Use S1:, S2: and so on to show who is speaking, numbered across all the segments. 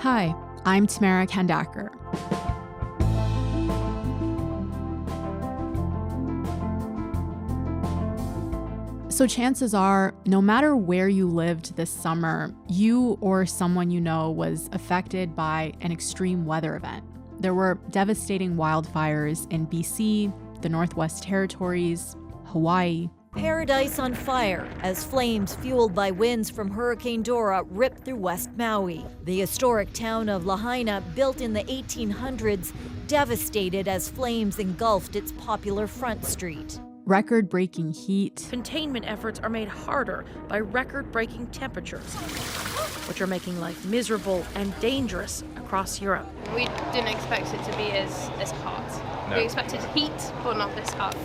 S1: Hi, I'm Tamara Kandaker. So chances are, no matter where you lived this summer, you or someone you know was affected by an extreme weather event. There were devastating wildfires in BC, the Northwest Territories, Hawaii.
S2: Paradise on fire as flames fueled by winds from Hurricane Dora ripped through West Maui. The historic town of Lahaina, built in the 1800s, devastated as flames engulfed its popular Front Street.
S1: Record-breaking heat.
S3: Containment efforts are made harder by record-breaking temperatures, which are making life miserable and dangerous across Europe.
S4: We didn't expect it to be as hot. No. We expected heat, but not this hot.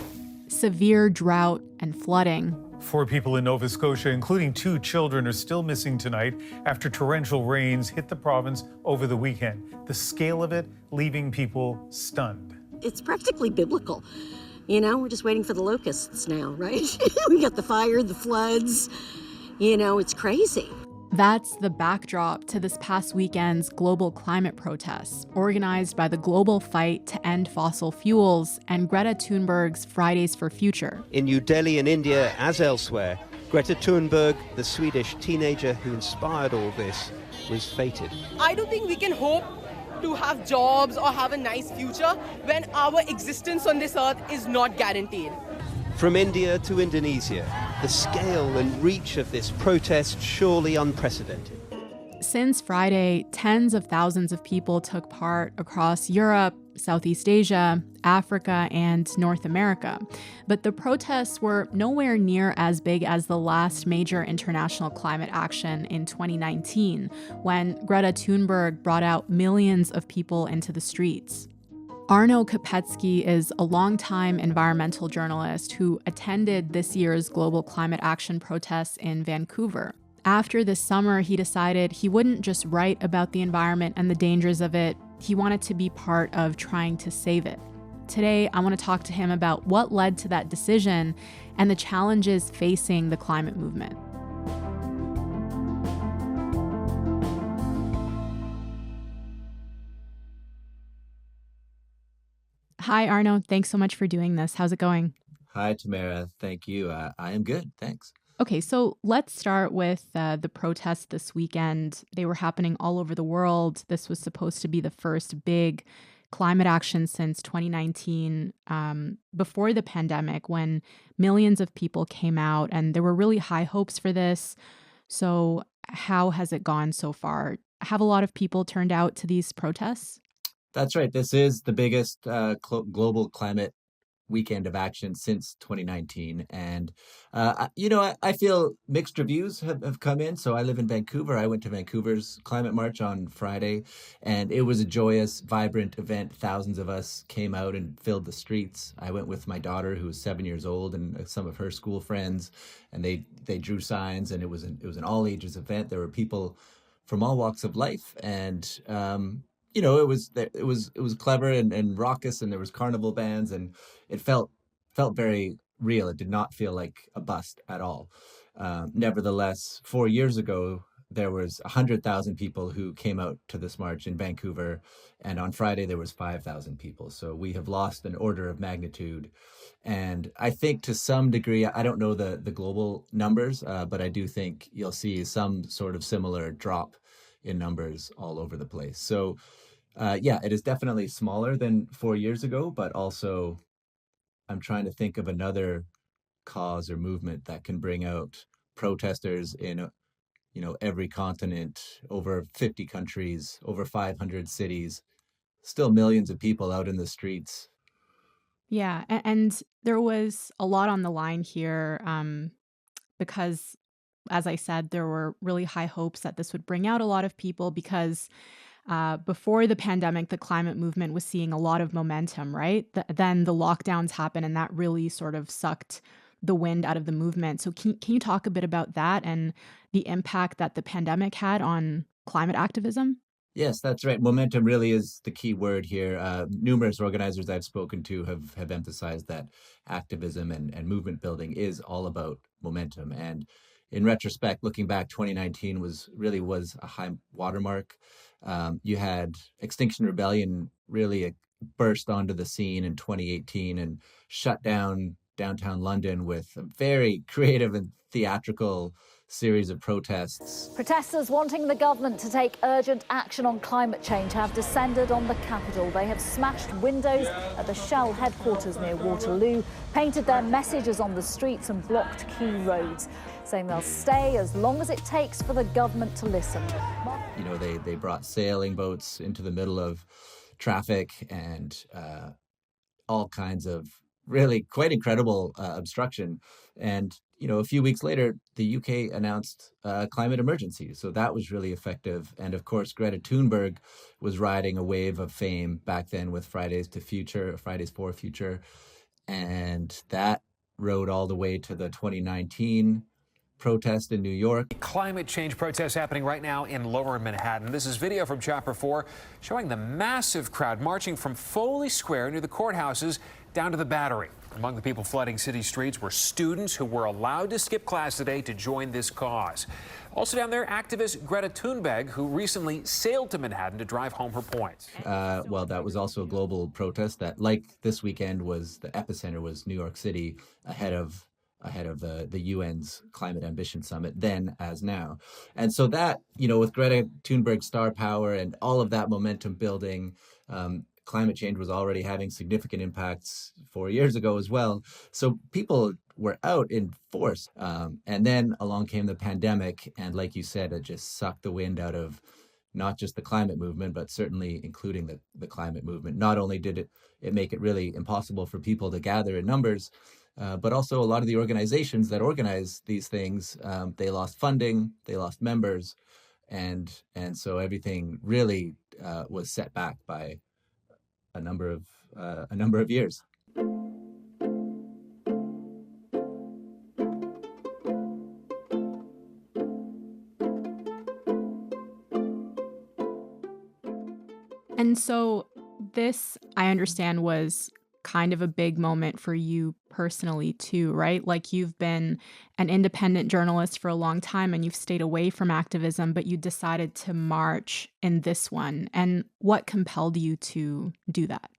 S1: Severe drought and flooding.
S5: 4 people in Nova Scotia, including 2 children, are still missing tonight after torrential rains hit the province over the weekend. The scale of it leaving people stunned.
S6: It's practically biblical. You know, we're just waiting for the locusts now, right? We got the fire, the floods. You know, it's crazy.
S1: That's the backdrop to this past weekend's global climate protests, organized by the Global Fight to End Fossil Fuels and Greta Thunberg's Fridays for Future.
S7: In New Delhi and India, as elsewhere, Greta Thunberg, the Swedish teenager who inspired all this, was fated.
S8: I don't think we can hope to have jobs or have a nice future when our existence on this earth is not guaranteed.
S7: From India to Indonesia, the scale and reach of this protest surely unprecedented.
S1: Since Friday, tens of thousands of people took part across Europe, Southeast Asia, Africa, and North America. But the protests were nowhere near as big as the last major international climate action in 2019, when Greta Thunberg brought out millions of people into the streets. Arno Kopetsky is a longtime environmental journalist who attended this year's global climate action protests in Vancouver. After this summer, he decided he wouldn't just write about the environment and the dangers of it. He wanted to be part of trying to save it. Today, I want to talk to him about what led to that decision and the challenges facing the climate movement. Hi, Arno. Thanks so much for doing this. How's it going?
S9: Hi, Tamara. Thank you. I am good. Thanks.
S1: Okay, so let's start with the protests this weekend. They were happening all over the world. This was supposed to be the first big climate action since 2019, before the pandemic, when millions of people came out, and there were really high hopes for this. So how has it gone so far? Have a lot of people turned out to these protests?
S9: That's right. This is the biggest global climate weekend of action since 2019. And, I feel mixed reviews have come in. So I live in Vancouver. I went to Vancouver's climate march on Friday, and it was a joyous, vibrant event. Thousands of us came out and filled the streets. I went with my daughter, who was 7 years old, and some of her school friends, and they drew signs, and it was an all ages event. There were people from all walks of life, and it was clever and raucous, and there was carnival bands, and it felt very real. It did not feel like a bust at all. Nevertheless, 4 years ago, there was 100,000 people who came out to this march in Vancouver, and on Friday there was 5,000 people. So we have lost an order of magnitude. And I think to some degree, I don't know the global numbers, but I do think you'll see some sort of similar drop in numbers all over the place. So it is definitely smaller than 4 years ago, but also I'm trying to think of another cause or movement that can bring out protesters in, every continent, over 50 countries, over 500 cities, still millions of people out in the streets.
S1: Yeah, and there was a lot on the line here because, as I said, there were really high hopes that this would bring out a lot of people because before the pandemic, the climate movement was seeing a lot of momentum, right? Then the lockdowns happened, and that really sort of sucked the wind out of the movement. So can you talk a bit about that and the impact that the pandemic had on climate activism?
S9: Yes, that's right. Momentum really is the key word here. Numerous organizers I've spoken to have emphasized that activism and movement building is all about momentum. And in retrospect, looking back, 2019 was a high watermark. You had Extinction Rebellion really burst onto the scene in 2018 and shut down downtown London with a very creative and theatrical series of protests.
S10: Protesters wanting the government to take urgent action on climate change have descended on the capital. They have smashed windows at the Shell headquarters near Waterloo, painted their messages on the streets and blocked key roads, saying they'll stay as long as it takes for the government to listen.
S9: You know, they brought sailing boats into the middle of traffic and all kinds of really quite incredible obstruction. And, you know, a few weeks later, the UK announced a climate emergency. So that was really effective. And of course, Greta Thunberg was riding a wave of fame back then with Fridays for Future. And that rode all the way to the 2019 protest in New York.
S11: Climate change protests happening right now in Lower Manhattan. This is video from Chapter 4 showing the massive crowd marching from Foley Square near the courthouses down to the Battery. Among the people flooding city streets were students who were allowed to skip class today to join this cause. Also down there, activist Greta Thunberg, who recently sailed to Manhattan to drive home her points.
S9: Well, that was also a global protest that, like this weekend, was the epicenter was New York City, ahead of the UN's Climate Ambition Summit, then as now. And so that, you know, with Greta Thunberg's star power and all of that momentum building, climate change was already having significant impacts 4 years ago as well. So people were out in force. And then along came the pandemic. And like you said, it just sucked the wind out of not just the climate movement, but certainly including the climate movement. Not only did it make it really impossible for people to gather in numbers, but also a lot of the organizations that organize these things, they lost funding, they lost members, and so everything really was set back by a number of years.
S1: And so this, I understand, was kind of a big moment for you personally too, right? Like, you've been an independent journalist for a long time and you've stayed away from activism, but you decided to march in this one. And what compelled you to do that?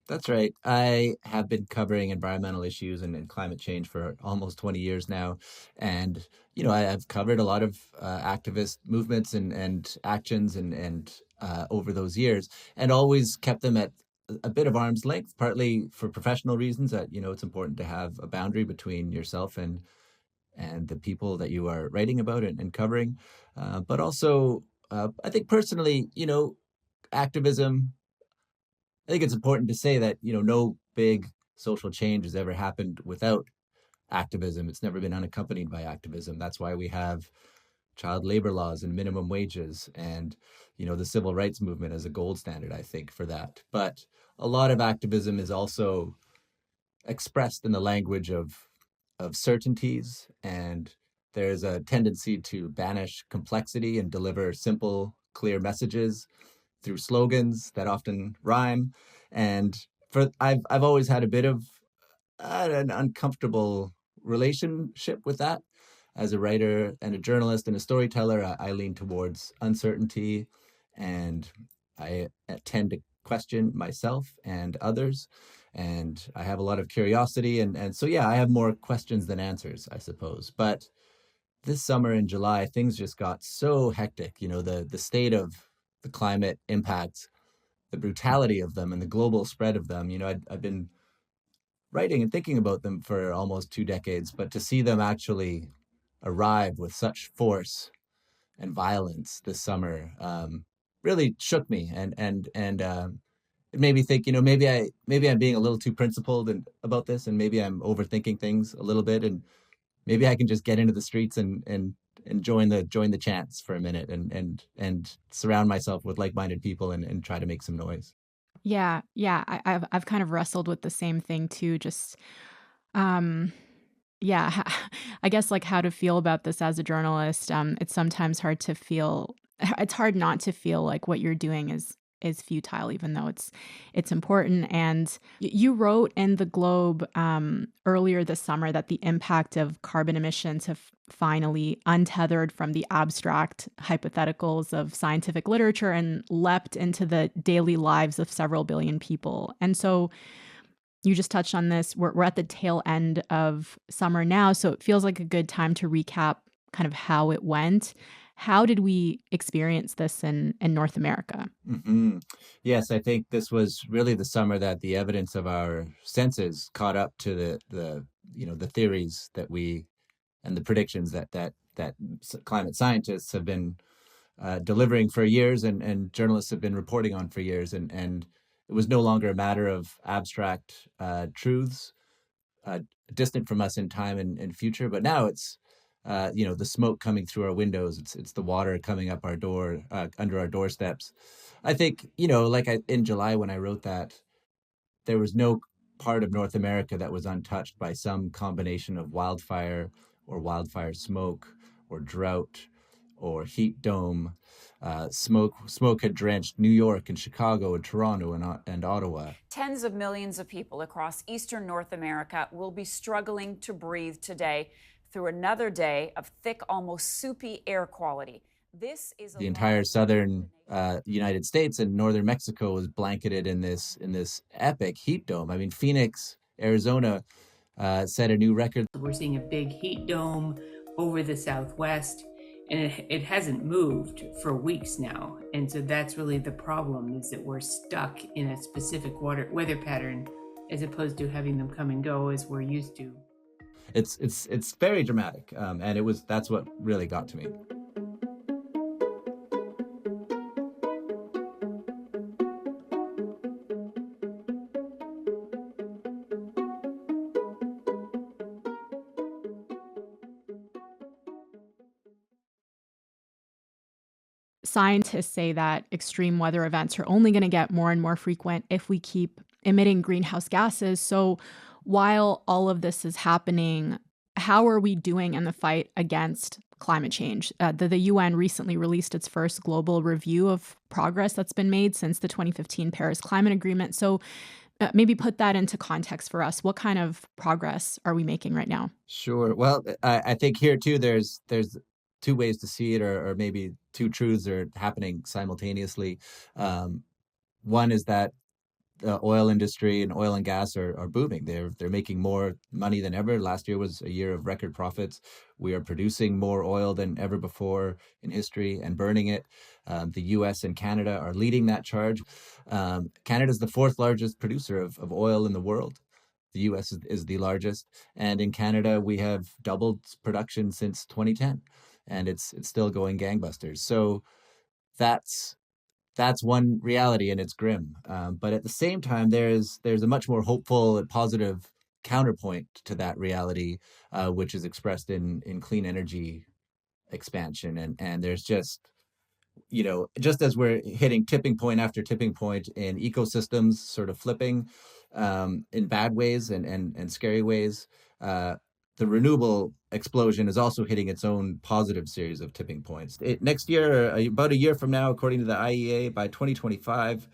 S9: That's right. I have been covering environmental issues and climate change for almost 20 years now. And, you know, I've covered a lot of activist movements and actions and over those years, and always kept them at a bit of arm's length, partly for professional reasons that, you know, it's important to have a boundary between yourself and the people that you are writing about and covering. But also, I think personally, you know, activism, I think it's important to say that, you know, no big social change has ever happened without activism. It's never been unaccompanied by activism. That's why we have child labor laws and minimum wages and, you know, the civil rights movement as a gold standard, I think, for that. But a lot of activism is also expressed in the language of certainties, and there's a tendency to banish complexity and deliver simple, clear messages through slogans that often rhyme. And I've always had a bit of an uncomfortable relationship with that. As a writer and a journalist and a storyteller, I lean towards uncertainty, and I tend to question myself and others. And I have a lot of curiosity. And so, yeah, I have more questions than answers, I suppose. But this summer in July, things just got so hectic. You know, the state of the climate impacts, the brutality of them and the global spread of them. You know, I've been writing and thinking about them for almost 2 decades, but to see them actually arrive with such force and violence this summer really shook me, and it made me think, you know, maybe I'm being a little too principled about this, and maybe I'm overthinking things a little bit, and maybe I can just get into the streets and join the chants for a minute and surround myself with like-minded people and try to make some noise.
S1: Yeah. I've kind of wrestled with the same thing too. Just yeah, I guess, like, how to feel about this as a journalist. It's sometimes hard to feel, it's hard not to feel like what you're doing is is futile, even though it's important. And you wrote in the Globe earlier this summer that the impact of carbon emissions have finally untethered from the abstract hypotheticals of scientific literature and leapt into the daily lives of several billion people. And so you just touched on this. We're at the tail end of summer now, so it feels like a good time to recap kind of how it went. How did we experience this in North America?
S9: Hmm. Yes, I think this was really the summer that the evidence of our senses caught up to the theories that we and the predictions that climate scientists have been delivering for years, and journalists have been reporting on for years, and it was no longer a matter of abstract truths distant from us in time and future, but now it's the smoke coming through our windows. It's the water coming up our door, under our doorsteps. I think in July when I wrote that, there was no part of North America that was untouched by some combination of wildfire or wildfire smoke or drought or heat dome. Smoke had drenched New York and Chicago and Toronto and Ottawa.
S12: Tens of millions of people across eastern North America will be struggling to breathe today through another day of thick, almost soupy air quality. This is
S9: the entire southern United States and northern Mexico was blanketed in this epic heat dome. I mean, Phoenix, Arizona set a new record.
S13: We're seeing a big heat dome over the Southwest, and it hasn't moved for weeks now. And so that's really the problem, is that we're stuck in a specific weather pattern as opposed to having them come and go as we're used to.
S9: It's very dramatic, and that's what really got to me.
S1: Scientists say that extreme weather events are only going to get more and more frequent if we keep emitting greenhouse gases. So while all of this is happening, how are we doing in the fight against climate change? The UN recently released its first global review of progress that's been made since the 2015 Paris Climate Agreement. So maybe put that into context for us. What kind of progress are we making right now?
S9: Sure. Well, I think here too, there's two ways to see it, or maybe two truths are happening simultaneously. One is that the oil industry and oil and gas are booming. They're making more money than ever. Last year was a year of record profits. We are producing more oil than ever before in history and burning it. The U.S. and Canada are leading that charge. Canada is the fourth largest producer of oil in the world. The U.S. is the largest. And in Canada, we have doubled production since 2010. And it's still going gangbusters. So that's one reality, and it's grim. But at the same time, there's a much more hopeful and positive counterpoint to that reality, which is expressed in clean energy expansion. And there's just as we're hitting tipping point after tipping point in ecosystems sort of flipping in bad ways and scary ways, the renewable explosion is also hitting its own positive series of tipping points. Next year, about a year from now, according to the IEA, by 2025,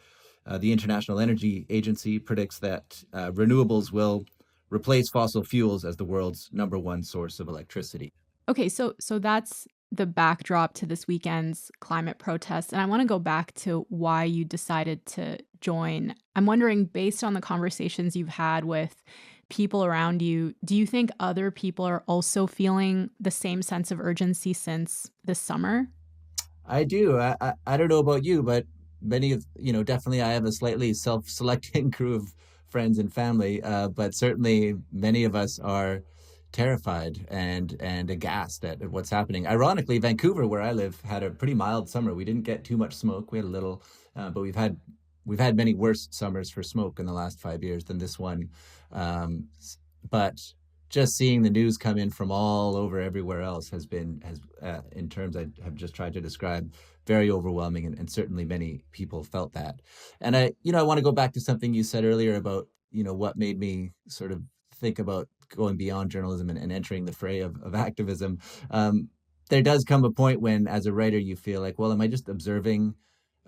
S9: the International Energy Agency predicts that renewables will replace fossil fuels as the world's number one source of electricity.
S1: Okay, so that's the backdrop to this weekend's climate protests. And I want to go back to why you decided to join. I'm wondering, based on the conversations you've had with people around you, do you think other people are also feeling the same sense of urgency since this summer?
S9: I do. I don't know about you, but many of, definitely I have a slightly self-selecting crew of friends and family, but certainly many of us are terrified and aghast at what's happening. Ironically, Vancouver, where I live, had a pretty mild summer. We didn't get too much smoke. We had a little, but we've had many worse summers for smoke in the last 5 years than this one. But just seeing the news come in from all over everywhere else has in terms I have just tried to describe, very overwhelming, and certainly many people felt that. And I want to go back to something you said earlier about, what made me sort of think about going beyond journalism and entering the fray of activism. There does come a point when, as a writer, you feel like, well, am I just observing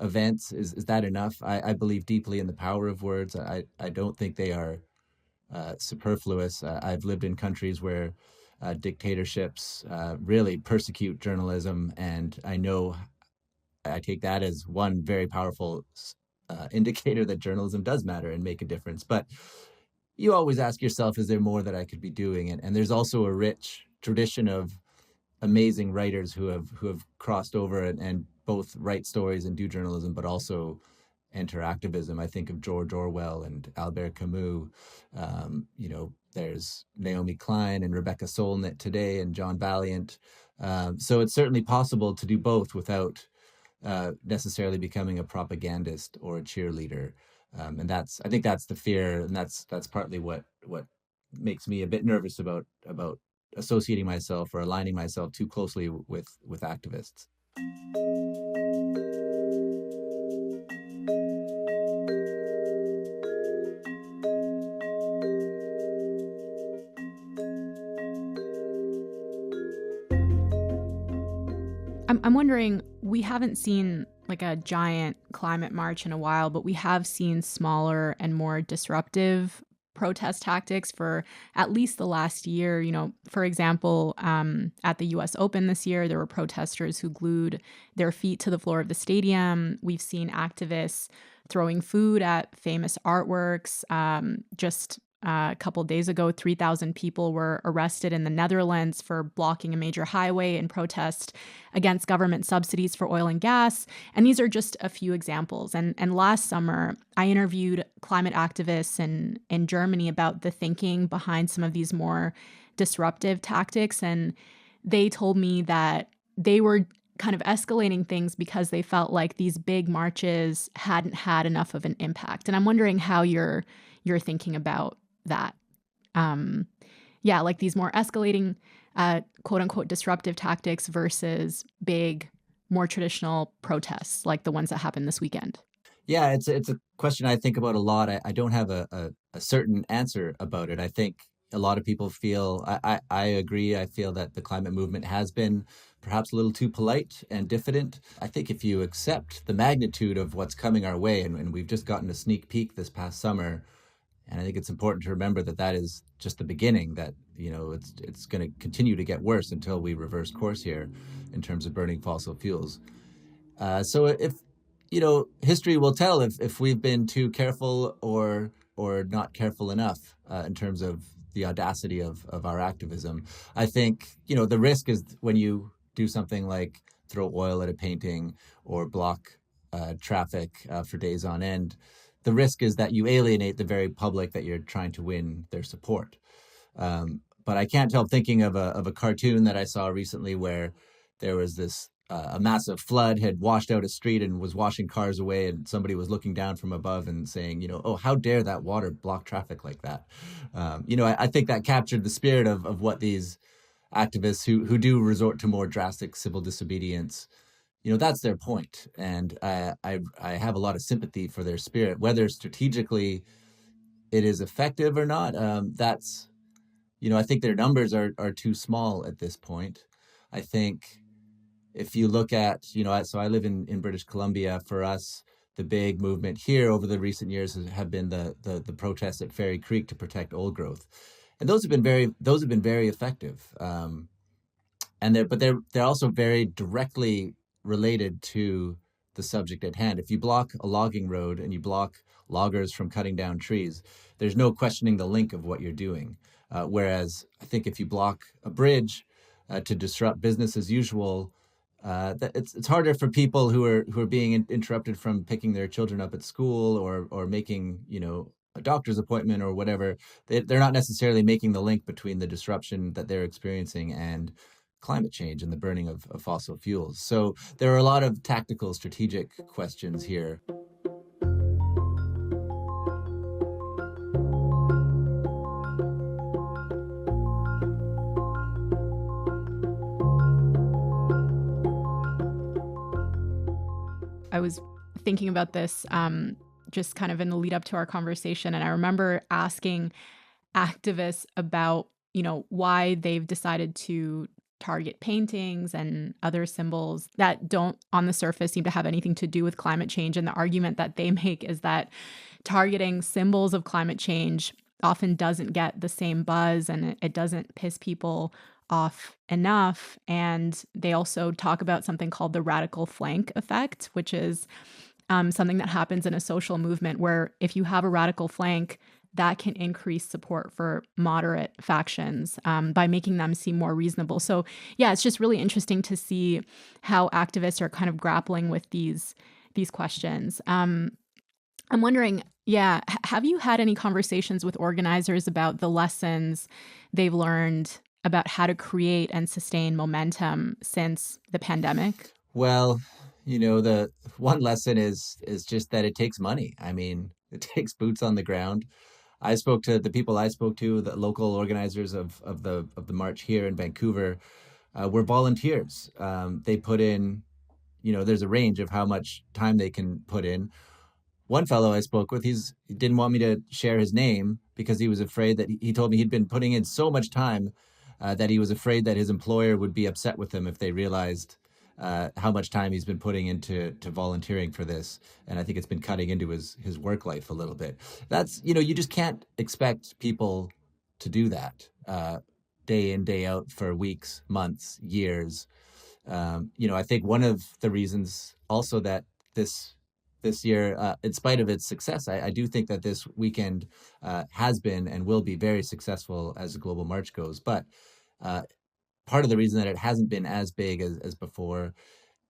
S9: events. Is that enough? I believe deeply in the power of words. I don't think they are superfluous. I've lived in countries where dictatorships really persecute journalism, and I take that as one very powerful indicator that journalism does matter and make a difference. But you always ask yourself, is there more that I could be doing? And there's also a rich tradition of amazing writers who have crossed over and both write stories and do journalism, but also enter activism. I think of George Orwell and Albert Camus. There's Naomi Klein and Rebecca Solnit today, and John Valiant. So it's certainly possible to do both without necessarily becoming a propagandist or a cheerleader. And I think that's the fear, and that's partly what makes me a bit nervous about associating myself or aligning myself too closely with activists.
S1: I'm wondering, we haven't seen like a giant climate march in a while, but we have seen smaller and more disruptive protest tactics for at least the last year. For example, at the US Open this year, there were protesters who glued their feet to the floor of the stadium. We've seen activists throwing food at famous artworks. Just a couple days ago, 3,000 people were arrested in the Netherlands for blocking a major highway in protest against government subsidies for oil and gas. And these are just a few examples. And last summer, I interviewed climate activists in Germany about the thinking behind some of these more disruptive tactics. And they told me that they were kind of escalating things because they felt like these big marches hadn't had enough of an impact. And I'm wondering how you're thinking about that. Like these more escalating, quote unquote, disruptive tactics versus big, more traditional protests like the ones that happened this weekend.
S9: Yeah, it's a question I think about a lot. I don't have a certain answer about it. I think a lot of people feel, I agree, I feel that the climate movement has been perhaps a little too polite and diffident. I think if you accept the magnitude of what's coming our way, and we've just gotten a sneak peek this past summer, and I think it's important to remember that is just the beginning, that, it's going to continue to get worse until we reverse course here in terms of burning fossil fuels. So if, history will tell if we've been too careful or not careful enough in terms of the audacity of our activism. I think, the risk is when you do something like throw oil at a painting or block traffic for days on end, the risk is that you alienate the very public that you're trying to win their support. But I can't help thinking of a cartoon that I saw recently where there was this a massive flood had washed out a street and was washing cars away, and somebody was looking down from above and saying, oh, how dare that water block traffic like that? I think that captured the spirit of what these activists who do resort to more drastic civil disobedience, that's their point. And I have a lot of sympathy for their spirit. Whether strategically it is effective or not, that's, I think their numbers are too small at this point. I think if you look at, so I live in British Columbia. For us, the big movement here over the recent years have been the protests at Fairy Creek to protect old growth. And those have been very effective. But they're also very directly related to the subject at hand. If you block a logging road and you block loggers from cutting down trees, there's no questioning the link of what you're doing. Whereas I think if you block a bridge to disrupt business as usual, it's harder for people who are being interrupted from picking their children up at school or making a doctor's appointment or whatever. They're not necessarily making the link between the disruption that they're experiencing and climate change and the burning of fossil fuels. So there are a lot of tactical, strategic questions here.
S1: I was thinking about this just kind of in the lead up to our conversation, and I remember asking activists about, why they've decided to target paintings and other symbols that don't on the surface seem to have anything to do with climate change. And the argument that they make is that targeting symbols of climate change often doesn't get the same buzz and it doesn't piss people off enough. And they also talk about something called the radical flank effect, which is something that happens in a social movement where if you have a radical flank, that can increase support for moderate factions by making them seem more reasonable. So yeah, it's just really interesting to see how activists are kind of grappling with these questions. I'm wondering, have you had any conversations with organizers about the lessons they've learned about how to create and sustain momentum since the pandemic?
S9: Well, the one lesson is just that it takes money. I mean, it takes boots on the ground. The people I spoke to, the local organizers of the march here in Vancouver, were volunteers. They put in, there's a range of how much time they can put in. One fellow I spoke with, he didn't want me to share his name because he was afraid that he told me he'd been putting in so much time that he was afraid that his employer would be upset with him if they realized how much time he's been putting into volunteering for this. And I think it's been cutting into his work life a little bit. That's, you just can't expect people to do that day in, day out for weeks, months, years. I think one of the reasons also that this year, in spite of its success, I do think that this weekend has been and will be very successful as the Global March goes. But part of the reason that it hasn't been as big as before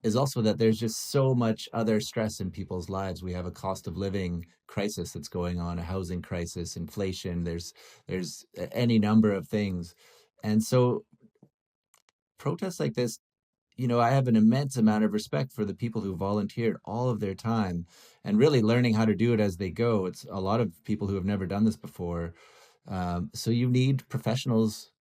S9: is also that there's just so much other stress in people's lives. We have a cost of living crisis that's going on, a housing crisis, inflation. There's any number of things. And so protests like this, I have an immense amount of respect for the people who volunteered all of their time and really learning how to do it as they go. It's a lot of people who have never done this before. So you need professionals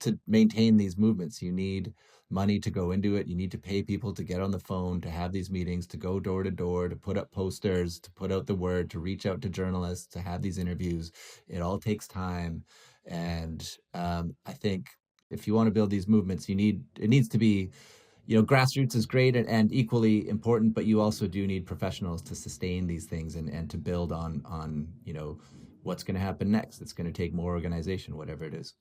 S9: to maintain these movements. You need money to go into it. You need to pay people to get on the phone, to have these meetings, to go door to door, to put up posters, to put out the word, to reach out to journalists, to have these interviews. It all takes time. And I think if you want to build these movements, it needs to be, grassroots is great and equally important, but you also do need professionals to sustain these things and to build on what's going to happen next. It's going to take more organization, whatever it is.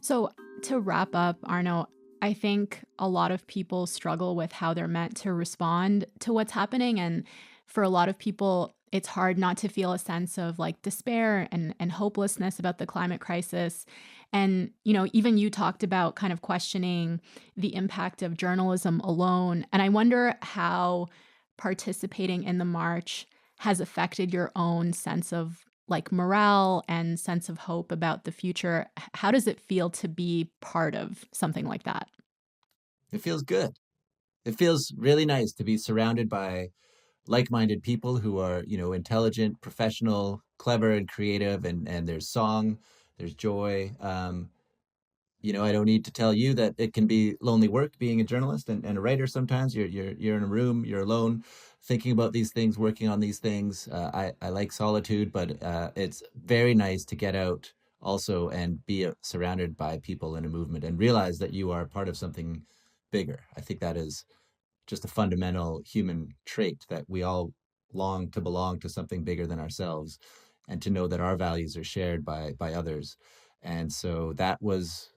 S1: So to wrap up, Arno, I think a lot of people struggle with how they're meant to respond to what's happening. And for a lot of people, it's hard not to feel a sense of like despair and hopelessness about the climate crisis. And, even you talked about kind of questioning the impact of journalism alone. And I wonder how participating in the march has affected your own sense of like morale and sense of hope about the future. How does it feel to be part of something like that?
S9: It feels good. It feels really nice to be surrounded by like-minded people who are, intelligent, professional, clever, and creative, and there's song, there's joy. I don't need to tell you that it can be lonely work being a journalist and a writer sometimes. You're in a room, you're alone, thinking about these things, working on these things. I like solitude, but it's very nice to get out also and be surrounded by people in a movement and realize that you are part of something bigger. I think that is just a fundamental human trait, that we all long to belong to something bigger than ourselves and to know that our values are shared by others. And so that was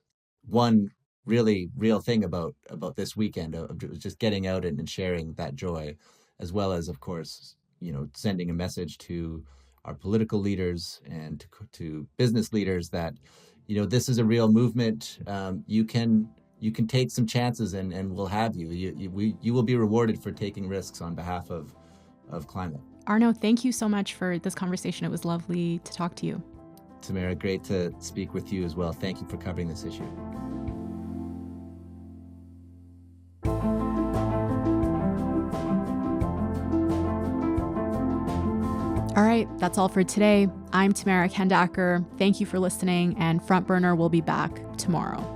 S9: one really real thing about this weekend of just getting out and sharing that joy, as well as, of course, sending a message to our political leaders and to business leaders that, this is a real movement. You can take some chances and we'll have you. You will be rewarded for taking risks on behalf of climate.
S1: Arno, thank you so much for this conversation. It was lovely to talk to you.
S9: Tamara, great to speak with you as well. Thank you for covering this issue.
S1: All right, that's all for today. I'm Tamara Kendacker. Thank you for listening, and Front Burner will be back tomorrow.